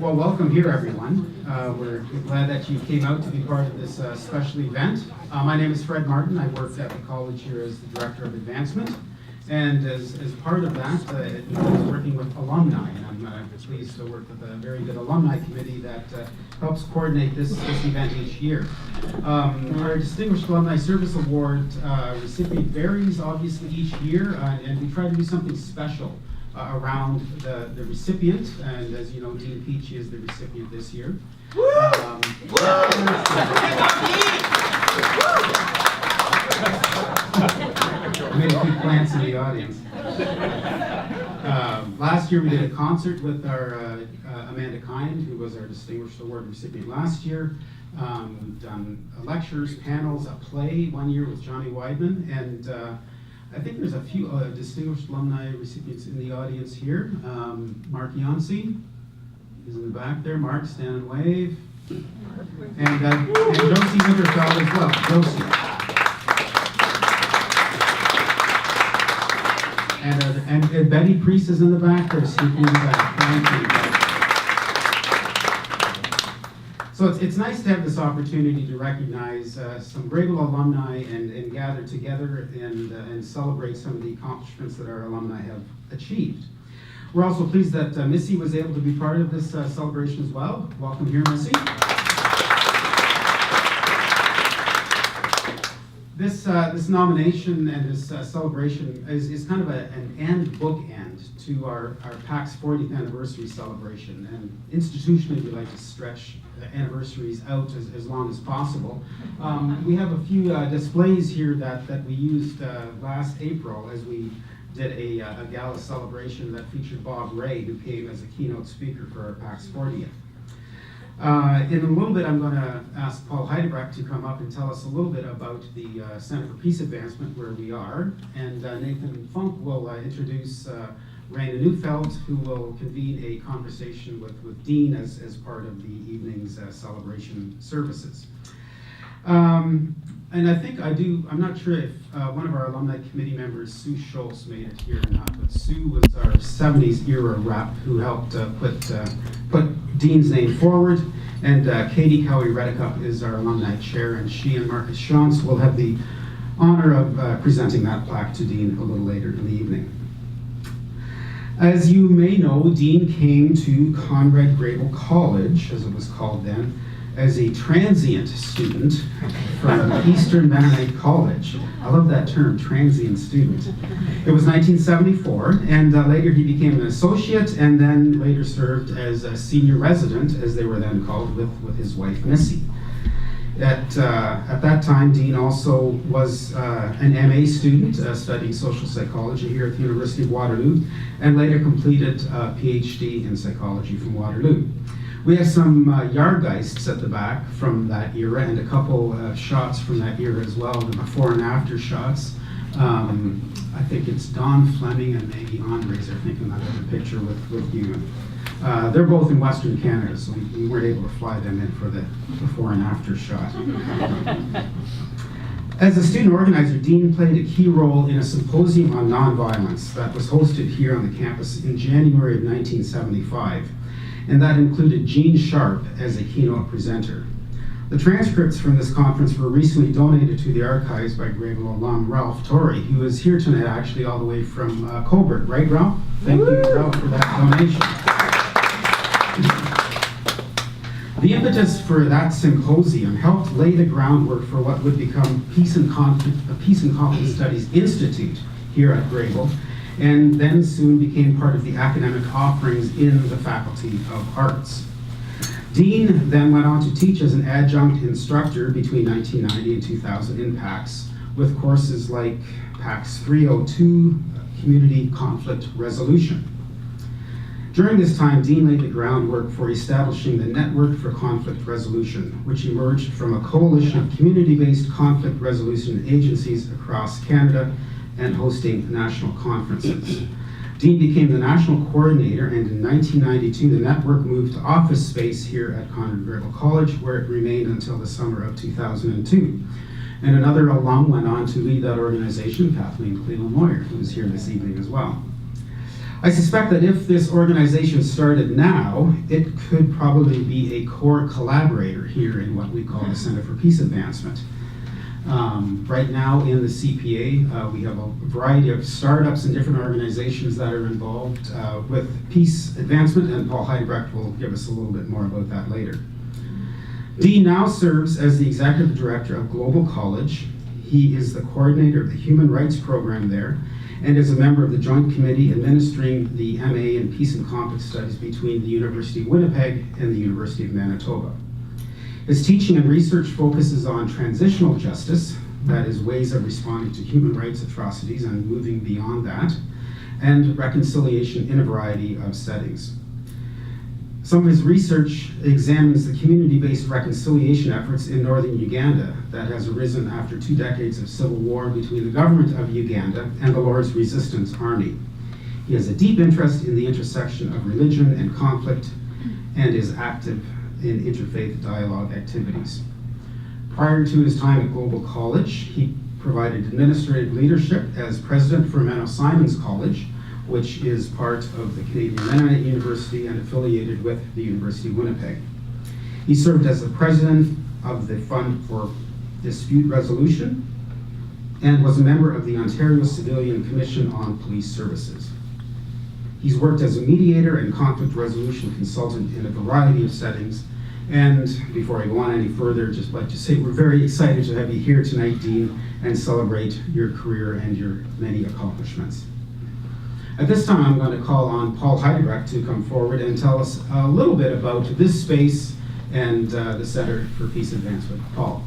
Well, welcome here, everyone. We're glad that you came out to be part of this special event. My name is Fred Martin. I work at the college here as the Director of Advancement. And as part of that, I'm working with alumni, and I'm pleased to work with a very good alumni committee that helps coordinate this event each year. Our Distinguished Alumni Service Award recipient varies obviously each year, and we try to do something special around the recipient, and as you know, Dean Peachey is the recipient this year. Made a few plants in the audience. Last year we did a concert with our Amanda Kind, who was our Distinguished Award recipient last year. We've done lectures, panels, a play one year with Johnny Weidman, and I think there's a few distinguished alumni recipients in the audience here. Mark Yancey is in the back there. Mark, stand and wave. And Josie Winterfeld as well. Josie. And Betty Priest is in the back there, speaking in the back. Thank you. So it's nice to have this opportunity to recognize some Grebel alumni and gather together and celebrate some of the accomplishments that our alumni have achieved. We're also pleased that Missy was able to be part of this celebration as well. Welcome here, Missy. This nomination and this celebration is kind of an end bookend to our PAC's 40th anniversary celebration. And institutionally, we like to stretch anniversaries out as long as possible. We have a few displays here that we used last April as we did a gala celebration that featured Bob Ray, who came as a keynote speaker for our PAC's 40th. In a little bit, I'm going to ask Paul Heidebrecht to come up and tell us a little bit about the Center for Peace Advancement, where we are, and Nathan Funk will introduce Reina Neufeldt, who will convene a conversation with Dean as part of the evening's celebration services. And I think I'm not sure if one of our alumni committee members, Sue Schultz, made it here or not, but Sue was our 70s era rep who helped put Dean's name forward, and Katie Cowie-Redekup is our alumni chair, and she and Marcus Shantz will have the honor of presenting that plaque to Dean a little later in the evening. As you may know, Dean came to Conrad Grebel College, as it was called then, as a transient student from Eastern Mennonite College. I love that term, transient student. It was 1974, and later he became an associate, and then later served as a senior resident, as they were then called, with his wife Missy. At that time, Dean also was an MA student studying social psychology here at the University of Waterloo, and later completed a PhD in psychology from Waterloo. We have some Jahrgeists at the back from that era, and a couple shots from that era as well, the before and after shots. I think it's Don Fleming and maybe Andres, I think, in that other picture with you. They're both in Western Canada, so we weren't able to fly them in for the before and after shot. As a student organizer, Dean played a key role in a symposium on nonviolence that was hosted here on the campus in January of 1975, and that included Gene Sharp as a keynote presenter. The transcripts from this conference were recently donated to the archives by Grebel alum Ralph Torrey, who is here tonight actually all the way from Cobourg, right, Ralph? Thank you, Ralph, for that donation. The impetus for that symposium helped lay the groundwork for what would become the Peace and Conflict Studies Institute here at Grebel, and then soon became part of the academic offerings in the Faculty of Arts. Dean then went on to teach as an adjunct instructor between 1990 and 2000 in PACS, with courses like PACS 302, Community Conflict Resolution. During this time, Dean laid the groundwork for establishing the Network for Conflict Resolution, which emerged from a coalition of community-based conflict resolution agencies across Canada and hosting national conferences. Dean became the national coordinator, and in 1992, the network moved to office space here at Conrad Grebel College, where it remained until the summer of 2002. And another alum went on to lead that organization, Kathleen Cleland-Moyer, who is here this evening as well. I suspect that if this organization started now, it could probably be a core collaborator here in what we call the Center for Peace Advancement. Right now in the CPA, we have a variety of startups and different organizations that are involved with peace advancement, and Paul Heidebrecht will give us a little bit more about that later. Dean now serves as the Executive Director of Global College. He is the coordinator of the Human Rights Program there, and is a member of the Joint Committee administering the MA in Peace and Conflict Studies between the University of Winnipeg and the University of Manitoba. His teaching and research focuses on transitional justice, that is ways of responding to human rights atrocities and moving beyond that, and reconciliation in a variety of settings. Some of his research examines the community-based reconciliation efforts in northern Uganda that has arisen after 2 decades of civil war between the government of Uganda and the Lord's Resistance Army. He has a deep interest in the intersection of religion and conflict and is active in interfaith dialogue activities. Prior to his time at Global College, he provided administrative leadership as president for Menno Simons College, which is part of the Canadian Mennonite University and affiliated with the University of Winnipeg. He served as the president of the Fund for Dispute Resolution and was a member of the Ontario Civilian Commission on Police Services. He's worked as a mediator and conflict resolution consultant in a variety of settings. And before I go on any further, I'd just like to say we're very excited to have you here tonight, Dean, and celebrate your career and your many accomplishments. At this time, I'm going to call on Paul Heidebrecht to come forward and tell us a little bit about this space and the Center for Peace Advancement. Paul.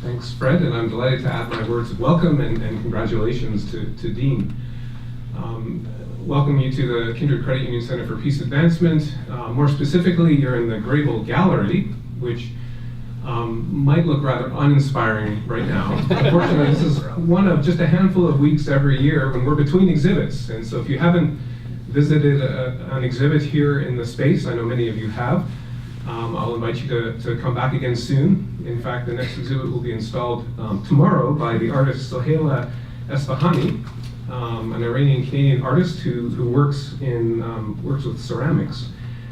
Thanks, Fred, and I'm delighted to add my words of welcome and congratulations to Dean. Welcome you to the Kindred Credit Union Center for Peace Advancement. More specifically, you're in the Grebel Gallery, which might look rather uninspiring right now. Unfortunately, this is one of just a handful of weeks every year when we're between exhibits. And so if you haven't visited an exhibit here in the space, I know many of you have, I'll invite you to come back again soon. In fact, the next exhibit will be installed tomorrow by the artist Sohaila Esfahani, an Iranian-Canadian artist who works with ceramics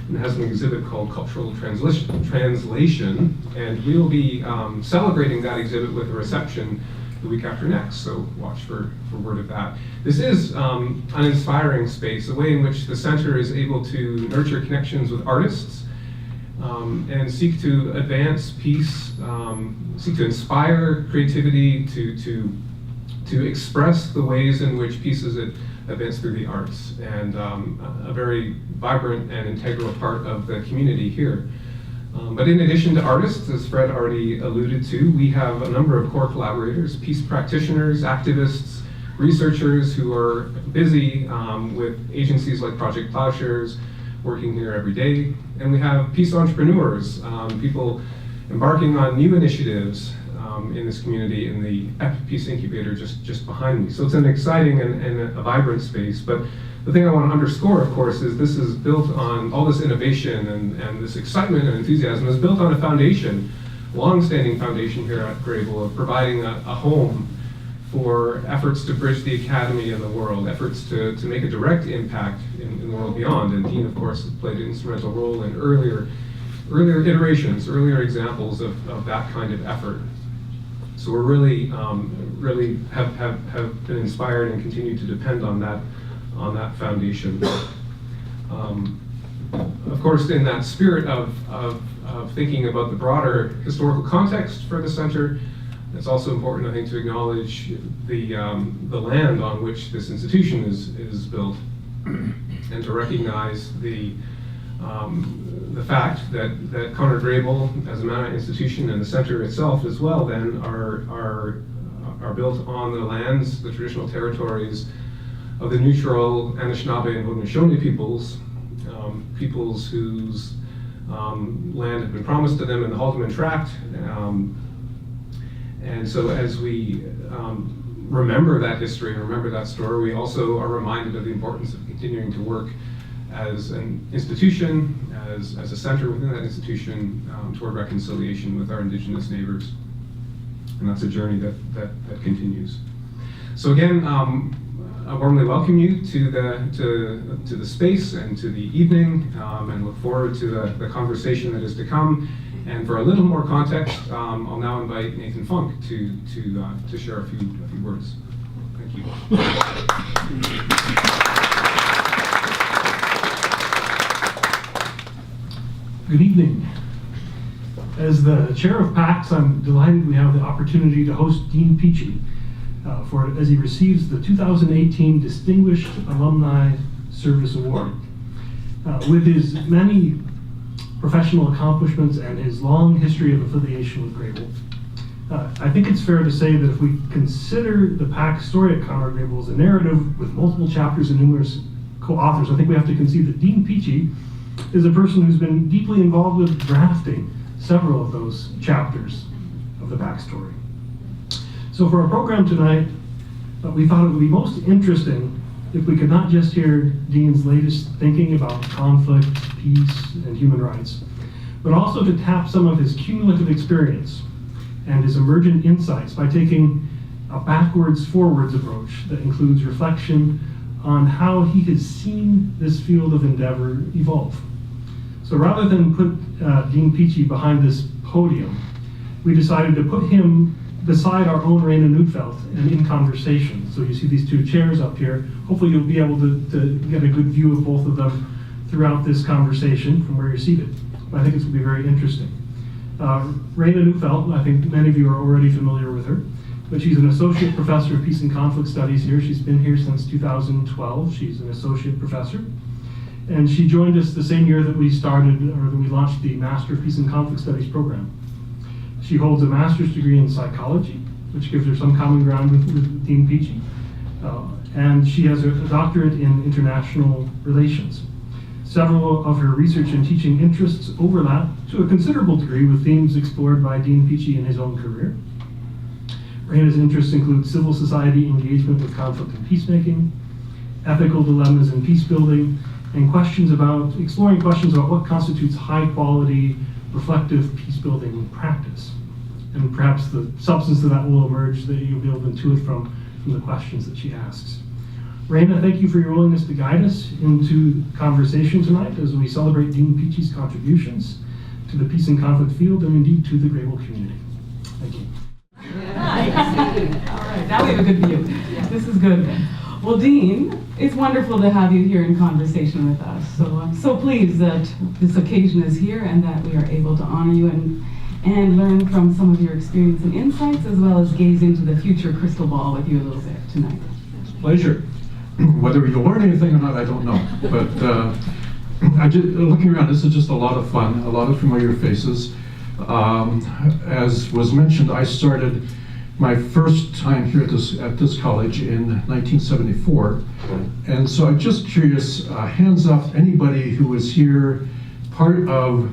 and has an exhibit called Cultural Translation, and we'll be celebrating that exhibit with a reception the week after next, so watch for word of that. This is an inspiring space, a way in which the center is able to nurture connections with artists and seek to advance peace, seek to inspire creativity, to express the ways in which peace is advanced through the arts, and a very vibrant and integral part of the community here. But in addition to artists, as Fred already alluded to, we have a number of core collaborators, peace practitioners, activists, researchers who are busy with agencies like Project Plowshares, working here every day. And we have peace entrepreneurs, people embarking on new initiatives in this community in the Peace Incubator just behind me. So it's an exciting and a vibrant space. But the thing I want to underscore, of course, is this is built on all this innovation and this excitement and enthusiasm is built on a foundation, long-standing foundation here at Grebel, of providing a home for efforts to bridge the academy and the world, efforts to make a direct impact in the world beyond. And Dean, of course, has played an instrumental role in earlier iterations, earlier examples of that kind of effort. So we're really have been inspired and continue to depend on that foundation. Of course, in that spirit of thinking about the broader historical context for the center, it's also important, I think, to acknowledge the land on which this institution is built, and to recognize the fact that Conrad Grebel, as a Mennonite institution, and the center itself as well, then are built on the lands, the traditional territories of the neutral Anishinaabe and Haudenosaunee peoples, peoples whose land had been promised to them in the Haldeman Tract. And so as we remember that history and remember that story, we also are reminded of the importance of continuing to work as an institution, as a center within that institution, toward reconciliation with our Indigenous neighbors. And that's a journey that continues. So again, I warmly welcome you to the space and to the evening, and look forward to the conversation that is to come. And for a little more context, I'll now invite Nathan Funk to share a few words. Thank you. Good evening. As the chair of PAX, I'm delighted we have the opportunity to host Dean Peachey as he receives the 2018 Distinguished Alumni Service Award. With his many professional accomplishments and his long history of affiliation with Grebel, I think it's fair to say that if we consider the PAX story at Conrad Grebel as a narrative with multiple chapters and numerous co-authors, I think we have to concede that Dean Peachey is a person who's been deeply involved with drafting several of those chapters of the backstory. So for our program tonight, we thought it would be most interesting if we could not just hear Dean's latest thinking about conflict, peace, and human rights, but also to tap some of his cumulative experience and his emergent insights by taking a backwards-forwards approach that includes reflection on how he has seen this field of endeavor evolve. So rather than put Dean Peachey behind this podium, we decided to put him beside our own Reina Neufeldt and in conversation. So you see these two chairs up here. Hopefully you'll be able to get a good view of both of them throughout this conversation from where you're seated. I think this will be very interesting. Reina Neufeldt, I think many of you are already familiar with her, but she's an associate professor of peace and conflict studies here. She's been here since 2012. She's an associate professor. And she joined us the same year that we launched the Master of Peace and Conflict Studies program. She holds a master's degree in psychology, which gives her some common ground with Dean Peachey. And she has a doctorate in international relations. Several of her research and teaching interests overlap to a considerable degree with themes explored by Dean Peachey in his own career. Reina's interests include civil society engagement with conflict and peacemaking, ethical dilemmas in peace building, and exploring questions about what constitutes high quality, reflective peace building practice. And perhaps the substance of that will emerge that you'll be able to intuit from the questions that she asks. Reina, thank you for your willingness to guide us into conversation tonight as we celebrate Dean Peachey's contributions to the peace and conflict field and indeed to the Grebel community. Thank you. All right, now we have a good view. This is good. Well, Dean, it's wonderful to have you here in conversation with us. So I'm so pleased that this occasion is here and that we are able to honor you and learn from some of your experience and insights, as well as gaze into the future crystal ball with you a little bit tonight. It's a pleasure. Whether you'll learn anything or not, I don't know. But looking around, this is just a lot of fun, a lot of familiar faces. As was mentioned, I started my first time here at this college in 1974. And so I'm just curious, hands up, anybody who was here, part of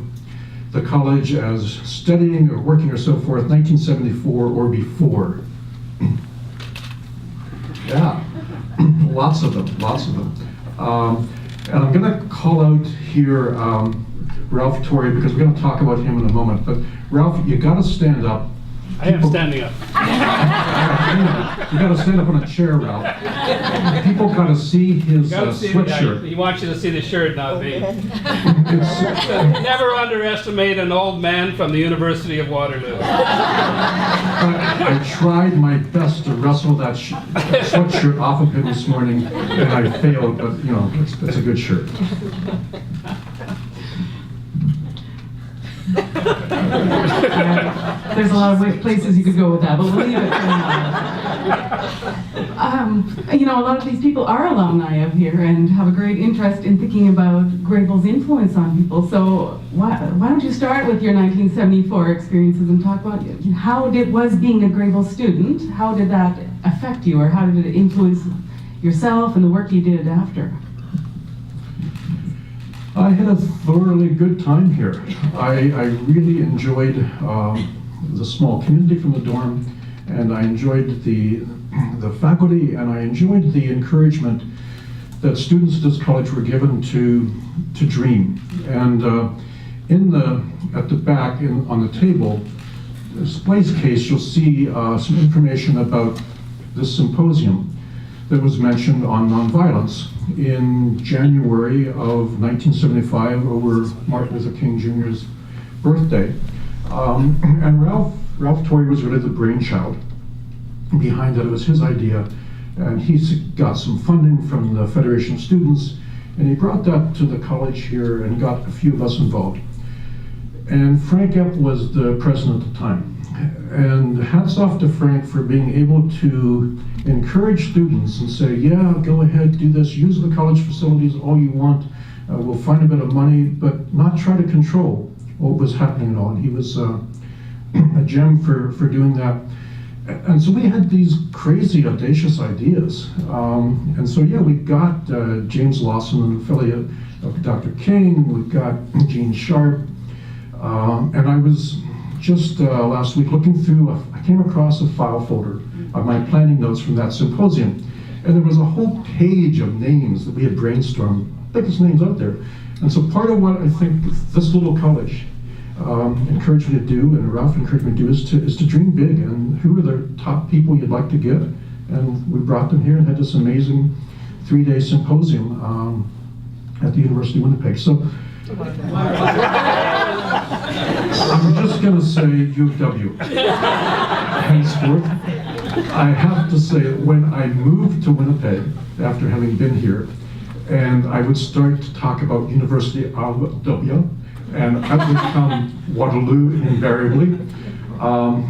the college as studying or working or so forth, 1974 or before. Yeah, lots of them. And I'm going to call out here Ralph Torrey, because we're going to talk about him in a moment. But Ralph, you got to stand up. I am standing up. You got to stand up on a chair, Ralph. People got to see his sweatshirt. He wants you to see the shirt, not me. Never underestimate an old man from the University of Waterloo. I tried my best to wrestle that sweatshirt off of him this morning, and I failed. But you know, it's a good shirt. There's a lot of places you could go with that, but we'll leave it for now. You know, a lot of these people are alumni of here and have a great interest in thinking about Grebel's influence on people. So why don't you start with your 1974 experiences and talk about how was being a Grebel student, how did that affect you, or how did it influence yourself and the work you did after? I had a thoroughly good time here. I really enjoyed the small community from the dorm, and I enjoyed the faculty, and I enjoyed the encouragement that students at this college were given to dream. And at the back on the table, displays case, you'll see some information about this symposium that was mentioned on nonviolence in January of 1975 over Martin Luther King Jr.'s birthday. And Ralph Torrey was really the brainchild behind it. It was his idea, and he got some funding from the Federation of Students, and he brought that to the college here and got a few of us involved. And Frank Epp was the president at the time. And hats off to Frank for being able to encourage students and say, yeah, go ahead, do this, use the college facilities all you want, we'll find a bit of money, but not try to control what was happening at all. And he was a gem for doing that. And so we had these crazy, audacious ideas. And so, yeah, we got James Lawson, an affiliate of Dr. King, we've got Gene Sharp, and I was just last week looking through, I came across a file folder of my planning notes from that symposium, and there was a whole page of names that we had brainstormed, biggest names out there. And so part of what I think this little college encouraged me to do, and Ralph encouraged me to do, is to dream big, and who are the top people you'd like to get? And we brought them here and had this amazing 3-day symposium at the University of Winnipeg. So I'm just going to say U of W. Henceforth, I have to say that when I moved to Winnipeg, after having been here, and I would start to talk about University of W, and I would come Waterloo invariably,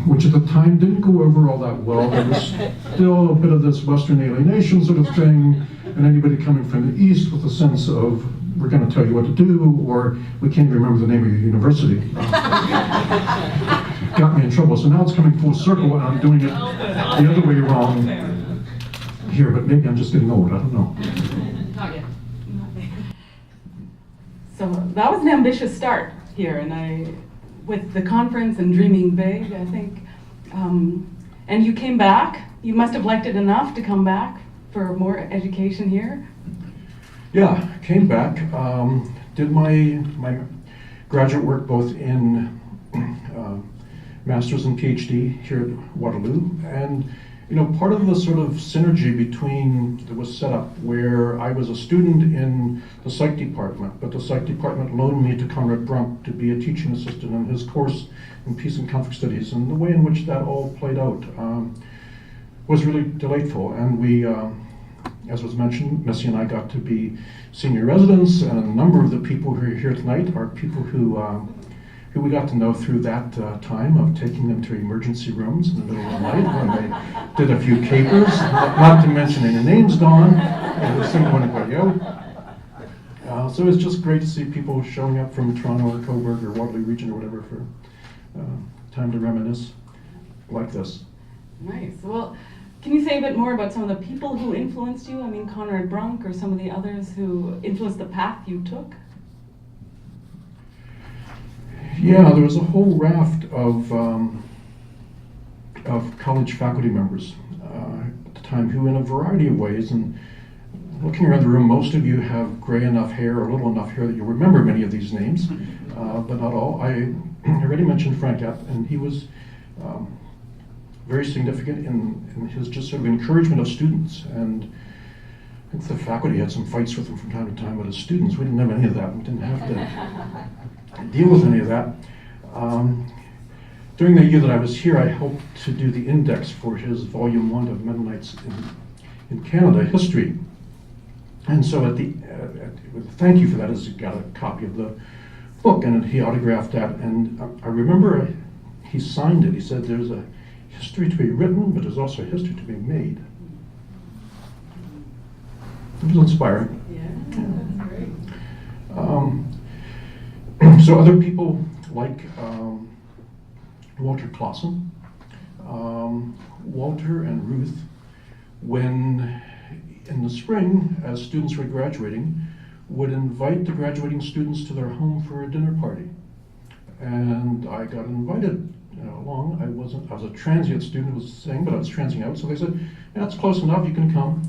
which at the time didn't go over all that well. There was still a bit of this Western alienation sort of thing, and anybody coming from the East with a sense of, we're going to tell you what to do, or we can't even remember the name of your university. Got me in trouble. So now it's coming full circle, and I'm doing it the other way wrong here, but maybe I'm just getting old, I don't know. Not yet. So that was an ambitious start here, and with the conference and dreaming big, I think. And you came back. You must have liked it enough to come back for more education here. Yeah, came back, did my graduate work both in master's and PhD here at Waterloo, and part of the sort of synergy that was set up where I was a student in the psych department, but the psych department loaned me to Conrad to be a teaching assistant in his course in Peace and Conflict Studies, and the way in which that all played out was really delightful. And we, as was mentioned, Missy and I got to be senior residents, and a number of the people who are here tonight are people who we got to know through that time of taking them to emergency rooms in the middle of the night when they did a few capers, not to mention any names, Dawn, and someone so it's just great to see people showing up from Toronto or Cobourg or Waterloo region or whatever for time to reminisce like this. Nice. Well, can you say a bit more about some of the people who influenced you? I mean, Conrad Brunk or some of the others who influenced the path you took? Yeah, there was a whole raft of college faculty members at the time who, in a variety of ways, and looking around the room, most of you have gray enough hair or little enough hair that you remember many of these names, but not all. I already mentioned Frank Epp, and he was very significant in his just sort of encouragement of students. And I think the faculty had some fights with him from time to time, but as students, we didn't have any of that. We didn't have to deal with any of that. During the year that I was here, I helped to do the index for his volume 1 of Mennonites in Canada history. And so thank you for that, as he got a copy of the book, and he autographed that. And I remember he signed it. He said, there's a history to be written, but there's also a history to be made. It was inspiring. Yeah, that's great. So other people like Walter Clausen, Walter and Ruth, when in the spring, as students were graduating, would invite the graduating students to their home for a dinner party. And I got invited along. I was a transient student, was saying, but I was transient out, so they said, yeah, it's close enough, you can come.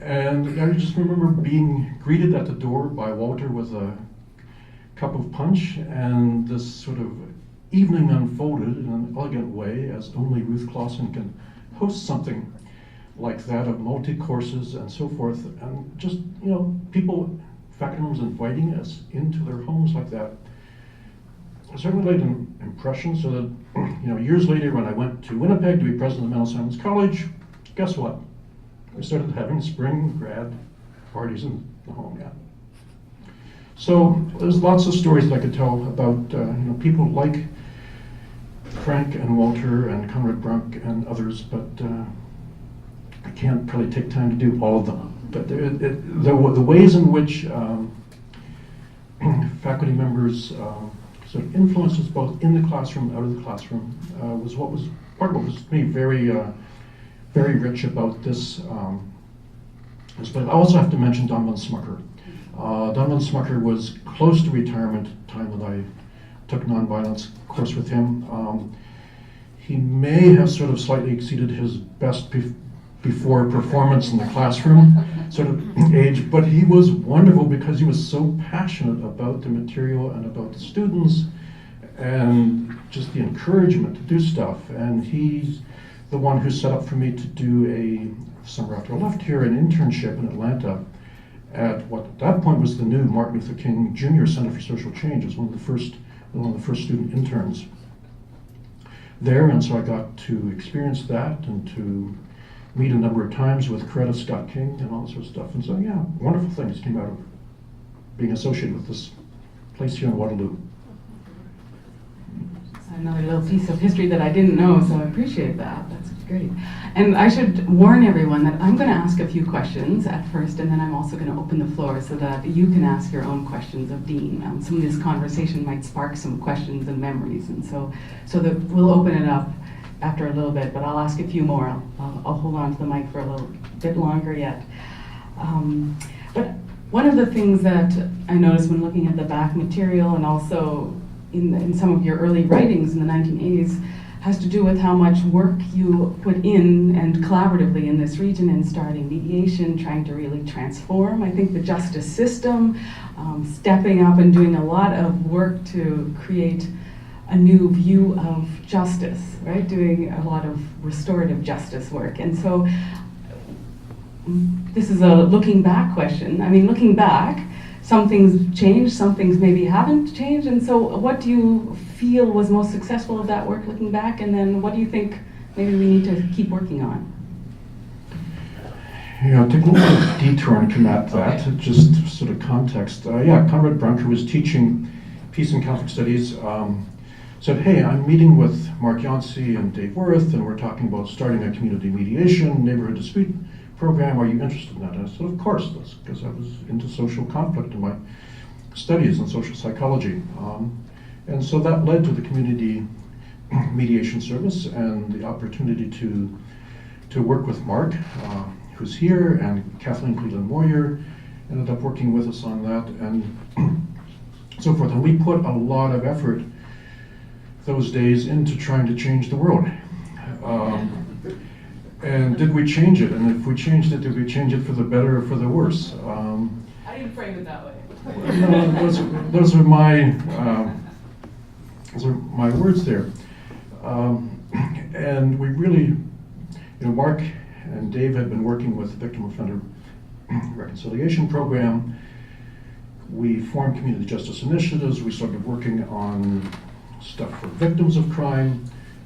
And I just remember being greeted at the door by Walter with a cup of punch, and this sort of evening unfolded in an elegant way, as only Ruth Clausen can host something like that of multi-courses and so forth, and just, people, faculty members inviting us into their homes like that. It certainly made an impression, so that, years later when I went to Winnipeg to be president of Mount Simons College, guess what? We started having spring grad parties in the home, yeah. So there's lots of stories that I could tell about, people like Frank and Walter and Conrad Brunk and others, but I can't probably take time to do all of them. But the ways in which faculty members sort of influences both in the classroom and out of the classroom was part of what was to me very rich about this. But I also have to mention Don Van Smucker. Don Van Smucker was close to retirement at the time that I took nonviolence course with him. He may have sort of slightly exceeded his best before performance in the classroom sort of age, but he was wonderful because he was so passionate about the material and about the students and just the encouragement to do stuff. And he's the one who set up for me to do a summer after I left here, an internship in Atlanta at what at that point was the new Martin Luther King Jr. Center for Social Change. It was one of the first student interns there, and so I got to experience that and to meet a number of times with Coretta Scott King and all that sort of stuff. And so, yeah, wonderful things came out of being associated with this place here in Waterloo. Another little piece of history that I didn't know, so I appreciate that. That's great. And I should warn everyone that I'm going to ask a few questions at first, and then I'm also going to open the floor so that you can ask your own questions of Dean. Some of this conversation might spark some questions and memories, and so that we'll open it up after a little bit, but I'll ask a few more. I'll hold on to the mic for a little bit longer yet. But one of the things that I noticed when looking at the back material and also in some of your early writings in the 1980s has to do with how much work you put in and collaboratively in this region in starting mediation, trying to really transform, I think, the justice system, stepping up and doing a lot of work to create a new view of justice, right? Doing a lot of restorative justice work. And so this is a looking back question. I mean, looking back, some things changed, some things maybe haven't changed, and so what do you feel was most successful of that work looking back, and then what do you think maybe we need to keep working on? Yeah, take a little detour and come at that, okay. Just sort of context. Conrad Brunk, who was teaching Peace and Conflict Studies, said, hey, I'm meeting with Mark Yancey and Dave Worth, and we're talking about starting a community mediation, neighborhood dispute program. Are you interested in that? And I said, of course, that's because I was into social conflict in my studies in social psychology. And so that led to the community mediation service and the opportunity to work with Mark, who's here, and Kathleen Cleveland-Moyer ended up working with us on that, and so forth. And we put a lot of effort those days into trying to change the world. And did we change it? And if we changed it, did we change it for the better or for the worse? I didn't frame it that way. Those are my words there. And we really, Mark and Dave had been working with the Victim Offender Reconciliation Program. We formed community justice initiatives. We started working on stuff for victims of crime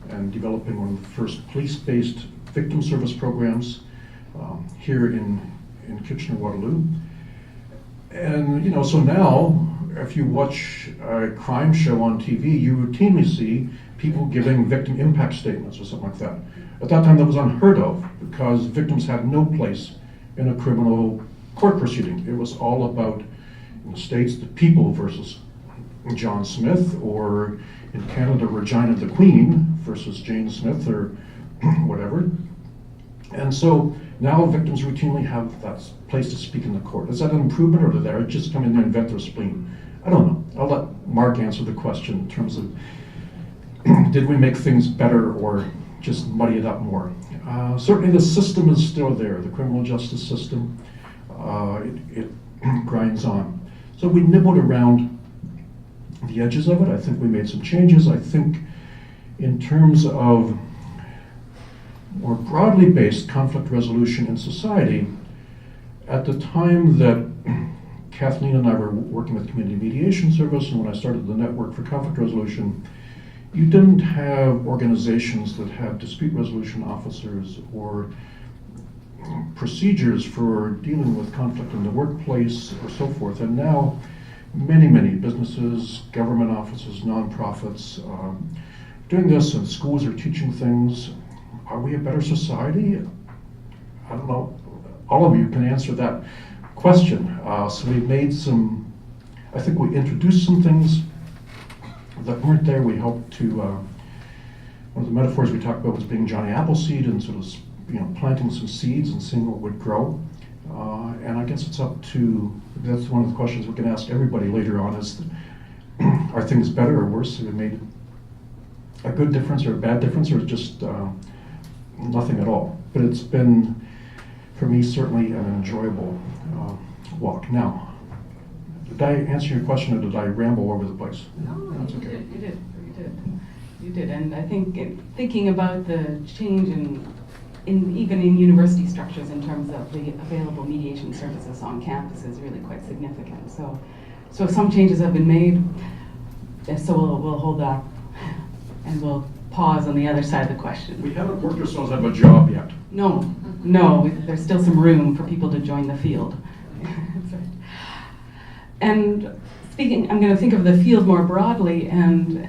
and developing one of the first police-based victim service programs here in Kitchener-Waterloo. And so now, if you watch a crime show on TV, you routinely see people giving victim impact statements or something like that. At that time, that was unheard of because victims had no place in a criminal court proceeding. It was all about, in the States, the people versus John Smith, or in Canada, Regina the Queen versus Jane Smith, or whatever. And so now victims routinely have that place to speak in the court. Is that an improvement, or did they just come in there and vent their spleen? I don't know. I'll let Mark answer the question in terms of did we make things better or just muddy it up more? Certainly the system is still there, the criminal justice system. It grinds on. So we nibbled around the edges of it. I think we made some changes. I think in terms of more broadly based conflict resolution in society, at the time that Kathleen and I were working with Community Mediation Service, and when I started the Network for Conflict Resolution, you didn't have organizations that had dispute resolution officers or procedures for dealing with conflict in the workplace or so forth. And now many businesses, government offices, nonprofits doing this, and schools are teaching things. Are we a better society? I don't know. All of you can answer that question. So we've made some, I think we introduced some things that weren't there. We hope to, one of the metaphors we talked about was being Johnny Appleseed and sort of, planting some seeds and seeing what would grow. And I guess it's up to, that's one of the questions we can ask everybody later on is, are things better or worse? Have we made a good difference or a bad difference, or just nothing at all? But it's been, for me, certainly an enjoyable walk. Now, did I answer your question, or did I ramble over the place? No, That's you okay. did. You did, and I think thinking about the change even in university structures in terms of the available mediation services on campus is really quite significant. So some changes have been made. So we'll hold that, and we'll pause on the other side of the question. We haven't worked ourselves out of a job yet. No, there's still some room for people to join the field. That's right. And speaking, I'm going to think of the field more broadly and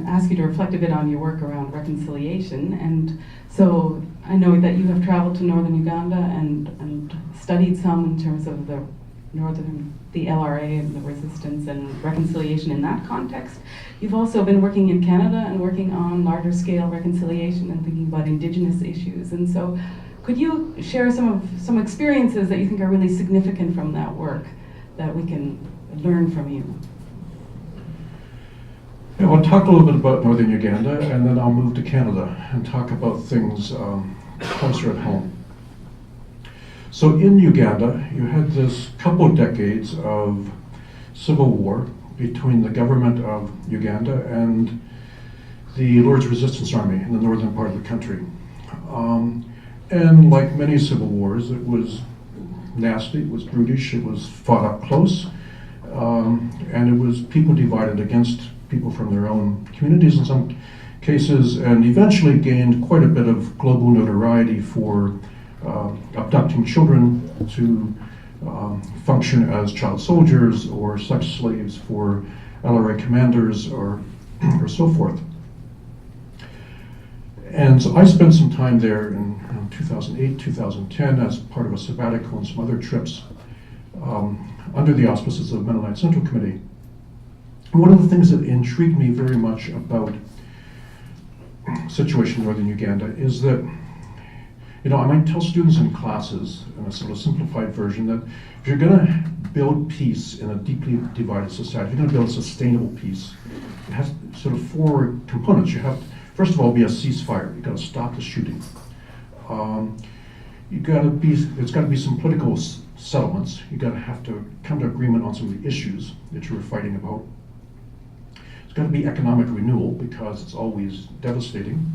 ask you to reflect a bit on your work around reconciliation. And so I know that you have traveled to northern Uganda and studied some in terms of the LRA and the resistance and reconciliation in that context. You've also been working in Canada and working on larger scale reconciliation and thinking about Indigenous issues. And so could you share some experiences that you think are really significant from that work that we can learn from you? Yeah, I'll talk a little bit about northern Uganda, and then I'll move to Canada and talk about things closer at home. So in Uganda, you had this couple of decades of civil war between the government of Uganda and the Lord's Resistance Army in the northern part of the country. And like many civil wars, it was nasty, it was brutish, it was fought up close, and it was people divided against people from their own communities in some cases, and eventually gained quite a bit of global notoriety for abducting children to function as child soldiers or sex slaves for LRA commanders or so forth. And so I spent some time there in 2008, 2010 as part of a sabbatical and some other trips under the auspices of the Mennonite Central Committee. And one of the things that intrigued me very much about the situation in northern Uganda is that, I might tell students in classes, in a sort of simplified version, that if you're going to build peace in a deeply divided society, if you're going to build a sustainable peace, it has sort of four components. You have to, first of all, be a ceasefire. You've got to stop the shooting. There's got to be some political settlements. You've got to have to come to agreement on some of the issues that you were fighting about. There's got to be economic renewal because it's always devastating.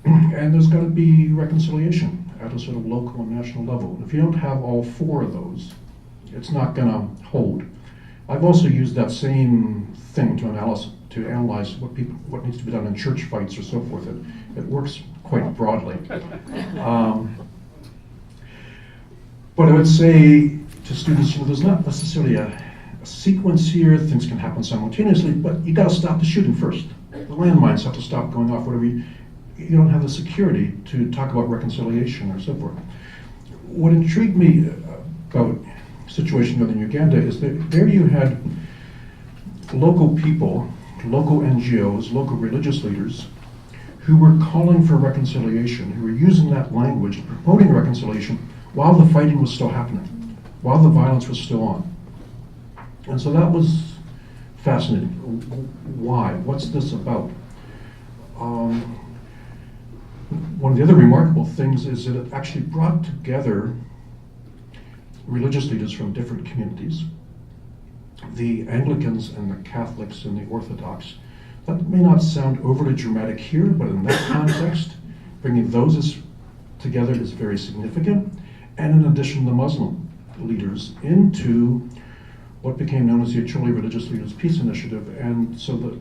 And there's got to be reconciliation at a sort of local and national level. And if you don't have all four of those, it's not going to hold. I've also used that same thing to analyze what needs to be done in church fights or so forth. It works quite broadly. But I would say to students, there's not necessarily a sequence here. Things can happen simultaneously, but you got to stop the shooting first. The landmines have to stop going off. Whatever you don't have the security to talk about reconciliation or so forth. What intrigued me about the situation in northern Uganda is that there you had local people, local NGOs, local religious leaders who were calling for reconciliation, who were using that language, promoting reconciliation while the fighting was still happening, while the violence was still on. And so that was fascinating. Why? What's this about? One of the other remarkable things is that it actually brought together religious leaders from different communities, the Anglicans and the Catholics and the Orthodox. That may not sound overly dramatic here, but in that context, bringing those together is very significant. And in addition, the Muslim leaders into what became known as the Acholi Religious Leaders Peace Initiative. And so the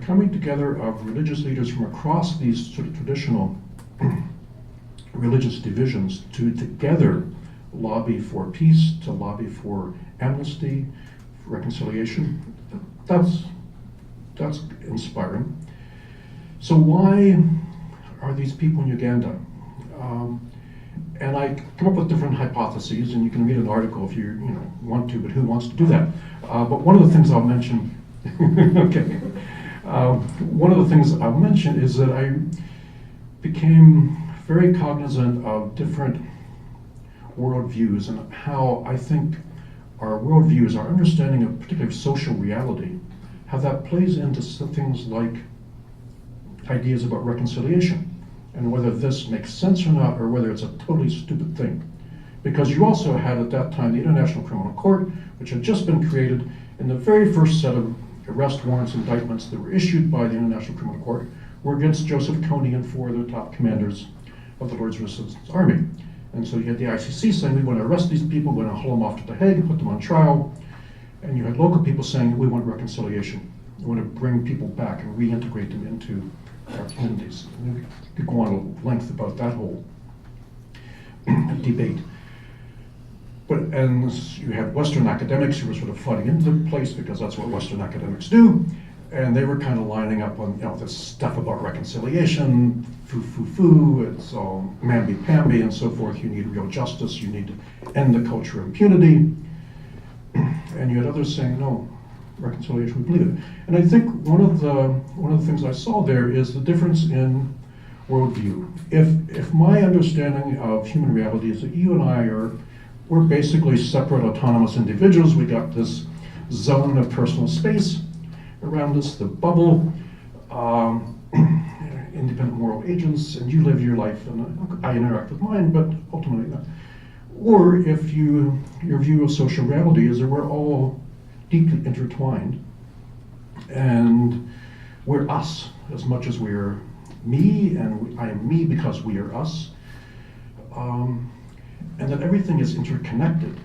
coming together of religious leaders from across these sort of traditional religious divisions to together lobby for peace, to lobby for amnesty, for reconciliation, that's inspiring. So why are these people in Uganda? And I come up with different hypotheses, and you can read an article if you want to, but who wants to do that? But one of the things I'll mention, okay, one of the things I'll mention is that I became very cognizant of different worldviews and how I think our worldviews, our understanding of particularly social reality, how that plays into some things like ideas about reconciliation, and whether this makes sense or not, or whether it's a totally stupid thing. Because you also had at that time the International Criminal Court, which had just been created, and the very first set of arrest warrants, indictments that were issued by the International Criminal Court were against Joseph Kony and 4 of the top commanders of the Lord's Resistance Army. And so you had the ICC saying, we want to arrest these people, we want to haul them off to The Hague, put them on trial. And you had local people saying, we want reconciliation. We want to bring people back and reintegrate them into our communities. And we could go on at length about that whole debate. And you had Western academics who were sort of flooding into the place because that's what Western academics do. And they were kind of lining up on this stuff about reconciliation, foo, it's all mamby-pamby and so forth. You need real justice, you need to end the culture of impunity. And you had others saying, no, reconciliation, we believe it. And I think one of the things I saw there is the difference in worldview. If my understanding of human reality is that you and I we're basically separate autonomous individuals, we got this zone of personal space around us, the bubble, independent moral agents, and you live your life and I interact with mine, but ultimately not. Or if your view of social reality is that we're all deeply intertwined and we're us as much as we're me, and I am me because we are us, and that everything is interconnected,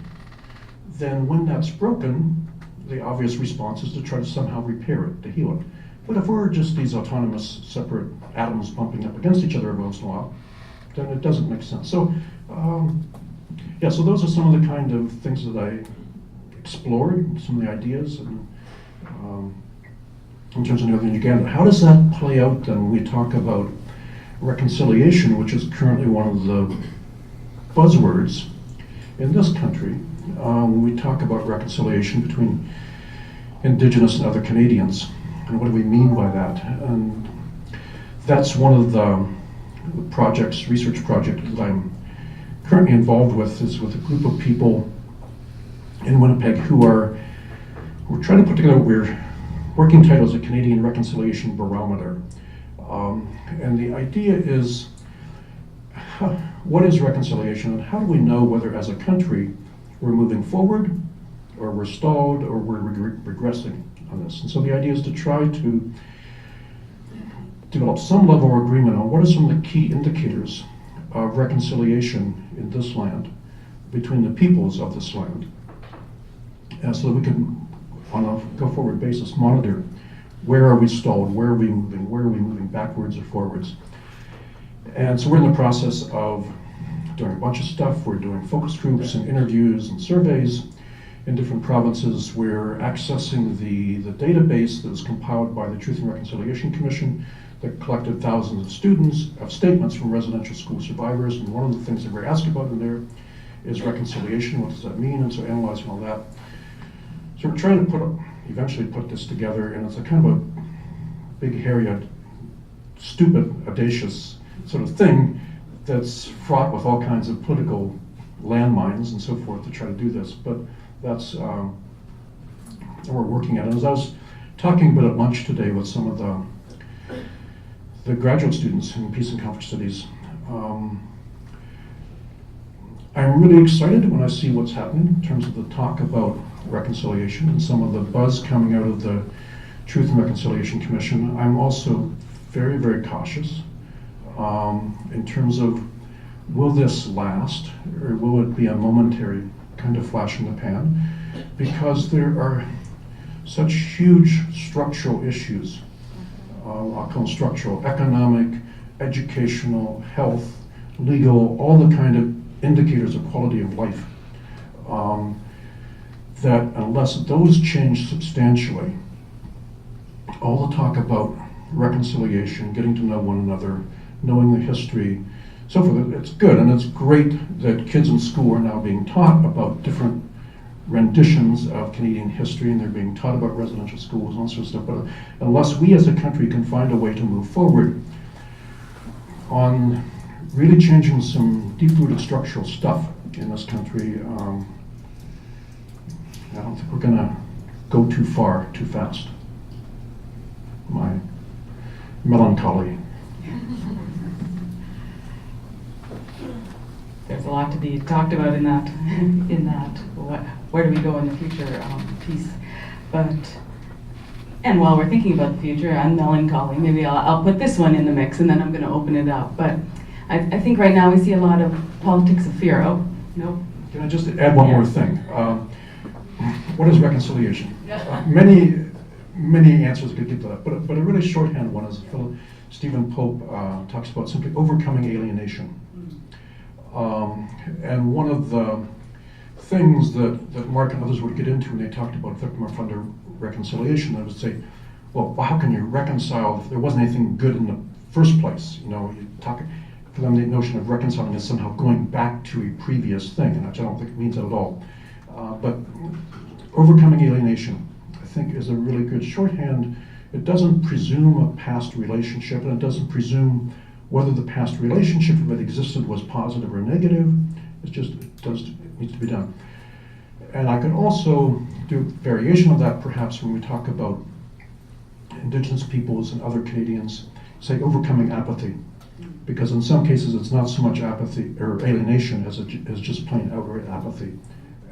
then when that's broken, the obvious response is to try to somehow repair it, to heal it. But if we're just these autonomous, separate atoms bumping up against each other every once in a while, then it doesn't make sense. So, so those are some of the kind of things that I explored, some of the ideas, and in terms of Northern Uganda. How does that play out then when we talk about reconciliation, which is currently one of the buzzwords in this country? When we talk about reconciliation between Indigenous and other Canadians, and what do we mean by that? And that's one of the projects, research project that I'm currently involved with, is with a group of people in Winnipeg we're trying to put together what we're working title is a Canadian Reconciliation Barometer. And the idea is, what is reconciliation, and how do we know whether as a country we're moving forward, or we're stalled, or we're regressing on this? And so the idea is to try to develop some level of agreement on what are some of the key indicators of reconciliation in this land, between the peoples of this land, so that we can, on a go-forward basis, monitor where are we stalled, where are we moving backwards or forwards. And so we're in the process of doing a bunch of stuff. We're doing focus groups and interviews and surveys in different provinces. We're accessing the database that was compiled by the Truth and Reconciliation Commission that collected thousands of students, of statements from residential school survivors. And one of the things that we're asked about in there is reconciliation. What does that mean? And so analyzing all that. So we're trying to eventually put this together, and it's a kind of a big, hairy, stupid, audacious sort of thing that's fraught with all kinds of political landmines and so forth to try to do this. But that's what we're working at. And as I was talking a bit at lunch today with some of the graduate students in Peace and Conflict Studies, I'm really excited when I see what's happening in terms of the talk about reconciliation and some of the buzz coming out of the Truth and Reconciliation Commission. I'm also very, very cautious. in terms of will this last, or will it be a momentary kind of flash in the pan? Because there are such huge structural issues, I'll call them structural, economic, educational, health, legal, all the kind of indicators of quality of life, that unless those change substantially, all the talk about reconciliation, getting to know one another, knowing the history, so forth, it's good, and it's great that kids in school are now being taught about different renditions of Canadian history, and they're being taught about residential schools and all sorts of stuff, but unless we as a country can find a way to move forward on really changing some deep-rooted structural stuff in this country, I don't think we're going to go too far, too fast. My melancholy. There's a lot to be talked about in that, where do we go in the future piece. And while we're thinking about the future, I'm melancholy. Maybe I'll put this one in the mix and then I'm going to open it up. But I think right now we see a lot of politics of fear. Oh, nope. Can I just add one more thing? What is reconciliation? Many answers could give to that, but a really shorthand one is Stephen Pope talks about simply overcoming alienation. And one of the things that Mark and others would get into when they talked about victim offender reconciliation, they would say, well, how can you reconcile if there wasn't anything good in the first place? You know, you talk, for them the notion of reconciling is somehow going back to a previous thing, and I don't think it means that at all. But overcoming alienation, I think, is a really good shorthand. It doesn't presume a past relationship, and it doesn't presume whether the past relationship, if it existed, was positive or negative. It needs to be done. And I could also do a variation of that, perhaps, when we talk about Indigenous peoples and other Canadians, say overcoming apathy. Because in some cases, it's not so much apathy or alienation as just plain outright apathy.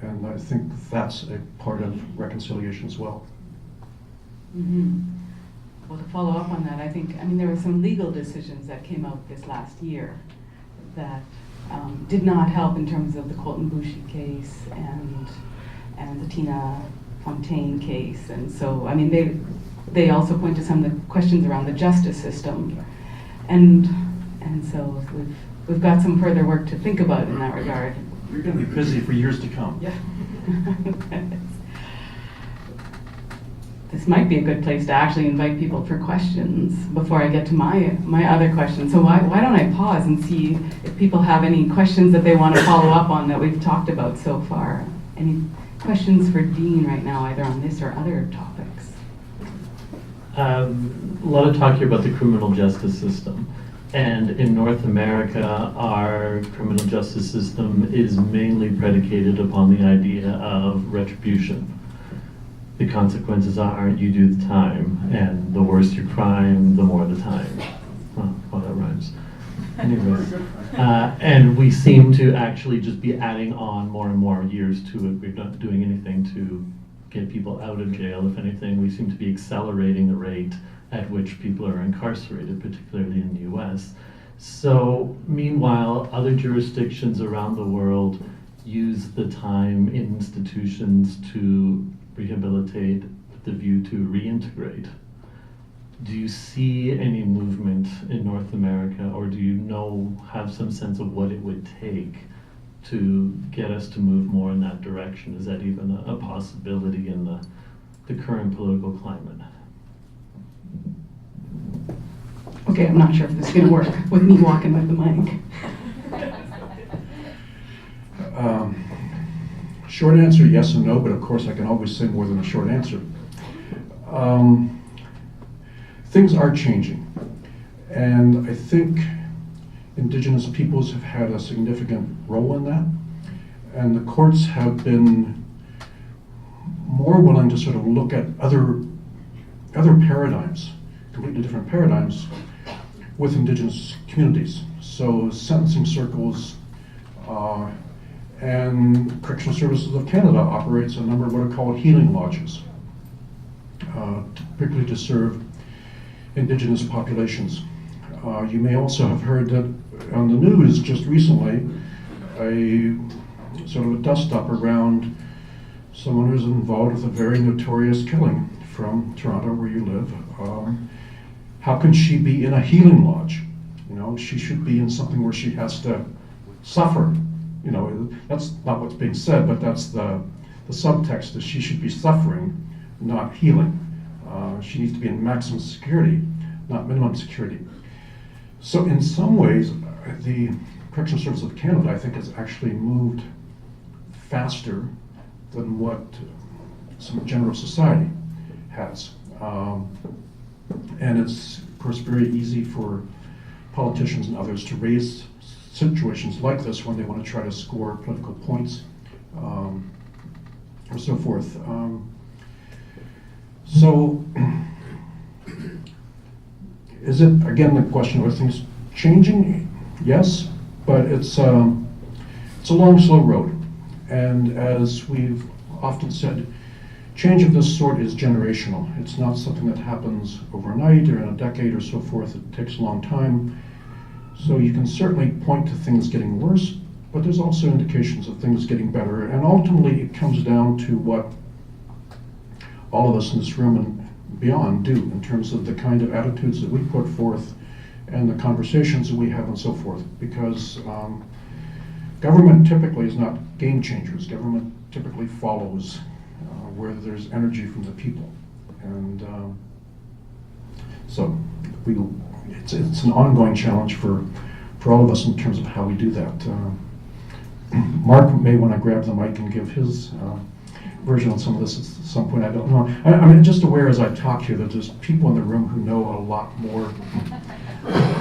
And I think that's a part of reconciliation as well. Mm-hmm. Well, to follow up on that, I mean, there were some legal decisions that came out this last year that did not help in terms of the Colton Boushie case and the Tina Fontaine case. And so, I mean, they also point to some of the questions around the justice system. And so we've got some further work to think about in that regard. You're going to be busy for years to come. Yeah. This might be a good place to actually invite people for questions before I get to my other questions. So why don't I pause and see if people have any questions that they want to follow up on that we've talked about so far. Any questions for Dean right now, either on this or other topics? A lot of talk here about the criminal justice system. And in North America, our criminal justice system is mainly predicated upon the idea of retribution. The consequences are you do the time, and the worse your crime, the more the time. Well, that rhymes. Anyways, and we seem to actually just be adding on more and more years to it. We're not doing anything to get people out of jail. If anything, we seem to be accelerating the rate at which people are incarcerated, particularly in the US. So meanwhile, other jurisdictions around the world use the time in institutions to rehabilitate with the view to reintegrate. Do you see any movement in North America, or do you have some sense of what it would take to get us to move more in that direction? Is that even a possibility in the current political climate? Okay, I'm not sure if this is going to work with me walking with the mic. Short answer, yes and no, but of course I can always say more than a short answer. Things are changing, and I think Indigenous peoples have had a significant role in that, and the courts have been more willing to sort of look at other paradigms, completely different paradigms, with Indigenous communities. So sentencing circles, and Correctional Services of Canada operates a number of what are called healing lodges, typically to serve Indigenous populations. You may also have heard that on the news just recently, a sort of a dust-up around someone who's involved with a very notorious killing from Toronto, where you live. How can she be in a healing lodge? You know, she should be in something where she has to suffer. You know, that's not what's being said, but that's the subtext, is she should be suffering, not healing. She needs to be in maximum security, not minimum security. So in some ways, the Correctional Service of Canada, I think, has actually moved faster than what some general society has. And it's, of course, very easy for politicians and others to raise situations like this when they want to try to score political points, or so forth. So, is it, again, the question of things changing? Yes, but it's a long, slow road. And as we've often said, change of this sort is generational. It's not something that happens overnight or in a decade or so forth. It takes a long time. So you can certainly point to things getting worse, but there's also indications of things getting better. And ultimately, it comes down to what all of us in this room and beyond do in terms of the kind of attitudes that we put forth and the conversations that we have and so forth. Because government typically is not game changers. Government typically follows where there's energy from the people. And so it's an ongoing challenge for all of us in terms of how we do that. Mark may want to grab the mic and give his version on some of this at some point. I don't know. I mean, just aware as I talk here that there's people in the room who know a lot more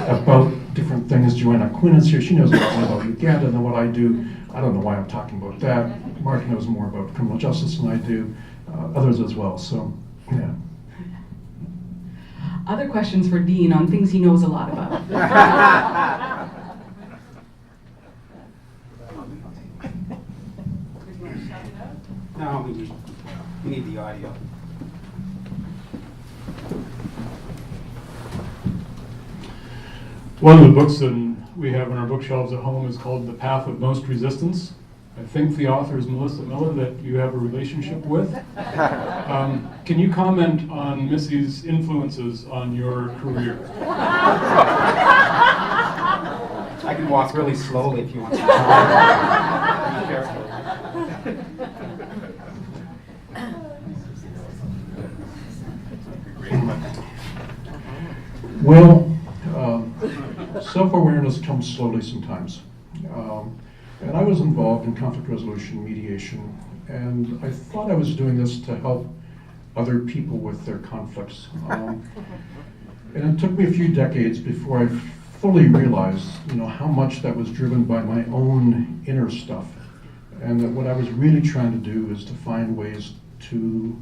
about different things. Joanna Quinn is here. She knows a lot more about Uganda than what I do. I don't know why I'm talking about that. Mark knows more about criminal justice than I do. Others as well. So, yeah. Other questions for Dean on things he knows a lot about. No, we need the audio. One of the books that we have on our bookshelves at home is called The Path of Most Resistance. I think the author is Melissa Miller, that you have a relationship with. Can you comment on Missy's influences on your career? I can walk really slowly if you want to. Be careful. Well, self-awareness comes slowly sometimes. And I was involved in conflict resolution, mediation, and I thought I was doing this to help other people with their conflicts. And it took me a few decades before I fully realized, how much that was driven by my own inner stuff, and that what I was really trying to do is to find ways to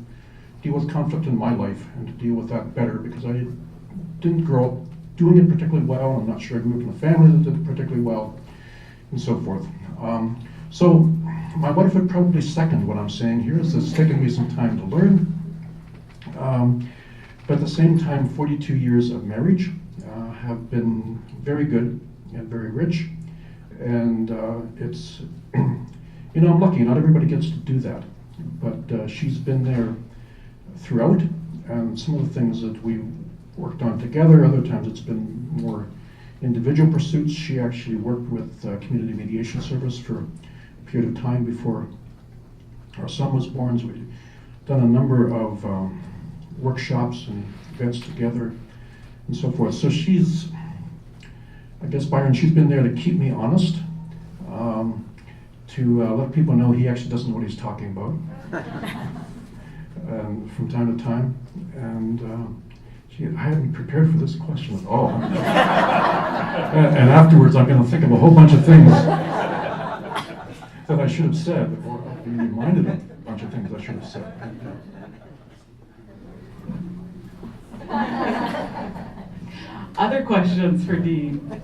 deal with conflict in my life and to deal with that better, because I didn't grow up doing it particularly well. I'm not sure I grew up in a family that did it particularly well, and so forth. So my wife would probably second what I'm saying here, is it's taken me some time to learn. But at the same time, 42 years of marriage have been very good and very rich. And it's, I'm lucky, not everybody gets to do that. But she's been there throughout, and some of the things that we worked on together, other times it's been more individual pursuits. She actually worked with Community Mediation Service for a period of time before our son was born. So we've done a number of workshops and events together and so forth. So she's, I guess, Byron, she's been there to keep me honest, to let people know he actually doesn't know what he's talking about from time to time. And I hadn't prepared for this question at all. And afterwards, I'm going to think of a whole bunch of things that I should have said, or be reminded of a bunch of things I should have said. Other questions for Dean?